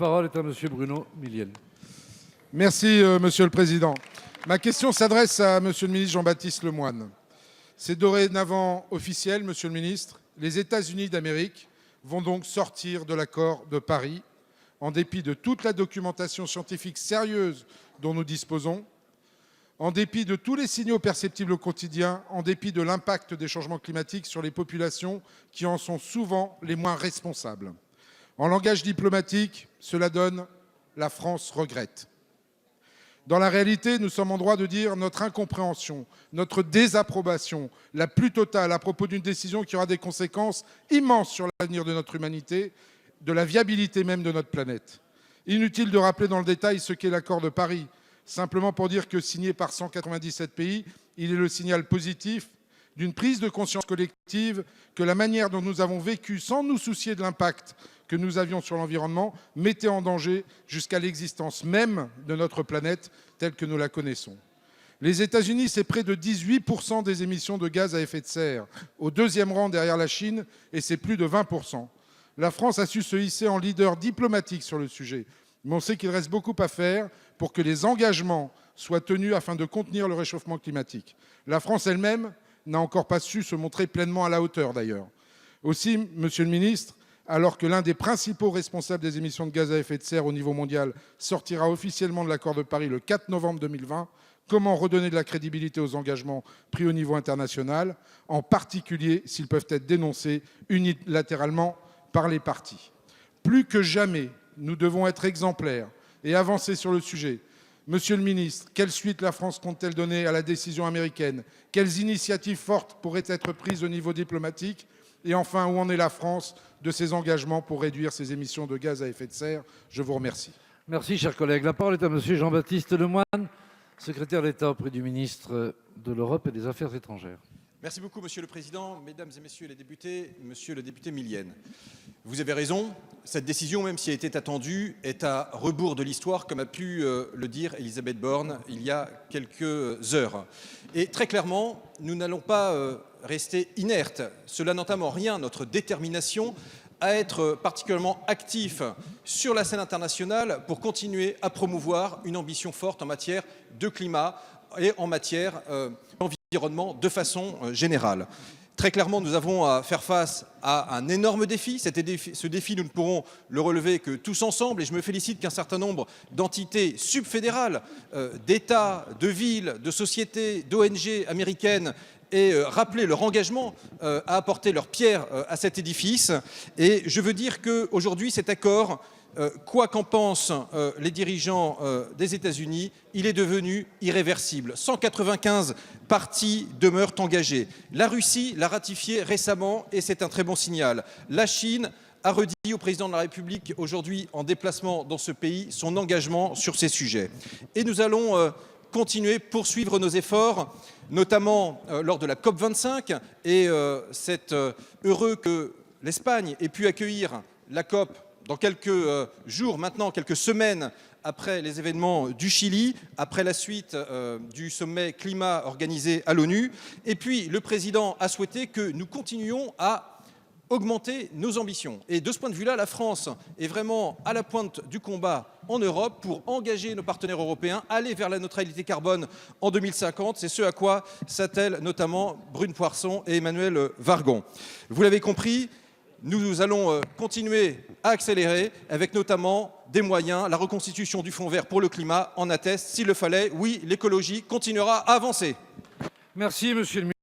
parole est à Monsieur Bruno Millienne. Merci, Monsieur le Président. Ma question s'adresse à Monsieur le ministre Jean-Baptiste Lemoyne. C'est dorénavant officiel, Monsieur le ministre. Les États-Unis d'Amérique vont donc sortir de l'accord de Paris, en dépit de toute la documentation scientifique sérieuse dont nous disposons, en dépit de tous les signaux perceptibles au quotidien, en dépit de l'impact des changements climatiques sur les populations qui en sont souvent les moins responsables. En langage diplomatique, cela donne « la France regrette ». Dans la réalité, nous sommes en droit de dire notre incompréhension, notre désapprobation la plus totale à propos d'une décision qui aura des conséquences immenses sur l'avenir de notre humanité, de la viabilité même de notre planète. Inutile de rappeler dans le détail ce qu'est l'accord de Paris, simplement pour dire que signé par 197 pays, il est le signal positif d'une prise de conscience collective que la manière dont nous avons vécu sans nous soucier de l'impact que nous avions sur l'environnement mettait en danger jusqu'à l'existence même de notre planète telle que nous la connaissons. Les États-Unis, c'est près de 18% des émissions de gaz à effet de serre, au deuxième rang derrière la Chine, et c'est plus de 20%. La France a su se hisser en leader diplomatique sur le sujet, mais on sait qu'il reste beaucoup à faire pour que les engagements soient tenus afin de contenir le réchauffement climatique. La France elle-même n'a encore pas su se montrer pleinement à la hauteur d'ailleurs. Aussi, Monsieur le ministre, alors que l'un des principaux responsables des émissions de gaz à effet de serre au niveau mondial sortira officiellement de l'accord de Paris le 4 novembre 2020, comment redonner de la crédibilité aux engagements pris au niveau international, en particulier s'ils peuvent être dénoncés unilatéralement par les partis? Plus que jamais, nous devons être exemplaires et avancer sur le sujet. Monsieur le ministre, quelle suite la France compte-t-elle donner à la décision américaine? Quelles initiatives fortes pourraient être prises au niveau diplomatique? Et enfin, où en est la France de ses engagements pour réduire ses émissions de gaz à effet de serre? Je vous remercie. Merci, chers collègues. La parole est à Monsieur Jean-Baptiste Lemoyne, secrétaire d'État auprès du ministre de l'Europe et des Affaires étrangères. Merci beaucoup, Monsieur le Président, Mesdames et Messieurs les députés, Monsieur le député Millienne. Vous avez raison, cette décision, même si elle était attendue, est à rebours de l'histoire, comme a pu le dire Elisabeth Borne il y a quelques heures. Et très clairement, nous n'allons pas rester inertes. Cela n'entame en rien notre détermination à être particulièrement actifs sur la scène internationale pour continuer à promouvoir une ambition forte en matière de climat et en matière d'environnement de façon générale. Très clairement, nous avons à faire face à un énorme défi. Ce défi, nous ne pourrons le relever que tous ensemble. Et je me félicite qu'un certain nombre d'entités subfédérales, d'États, de villes, de sociétés, d'ONG américaines aient rappelé leur engagement à apporter leur pierre à cet édifice. Et je veux dire qu'aujourd'hui, cet accord, quoi qu'en pensent les dirigeants des États-Unis, il est devenu irréversible. 195 parties demeurent engagées. La Russie l'a ratifié récemment et c'est un très bon signal. La Chine a redit au président de la République aujourd'hui en déplacement dans ce pays son engagement sur ces sujets. Et nous allons continuer, poursuivre nos efforts, notamment lors de la COP25. Et c'est heureux que l'Espagne ait pu accueillir la COP dans quelques jours maintenant, quelques semaines après les événements du Chili, après la suite du sommet climat organisé à l'ONU. Et puis, le président a souhaité que nous continuions à augmenter nos ambitions. Et de ce point de vue-là, la France est vraiment à la pointe du combat en Europe pour engager nos partenaires européens, aller vers la neutralité carbone en 2050. C'est ce à quoi s'attellent notamment Brune Poirson et Emmanuel Vargon. Vous l'avez compris, nous allons continuer à accélérer avec notamment des moyens. La reconstitution du Fonds vert pour le climat en atteste. S'il le fallait, oui, l'écologie continuera à avancer. Merci, Monsieur le ministre.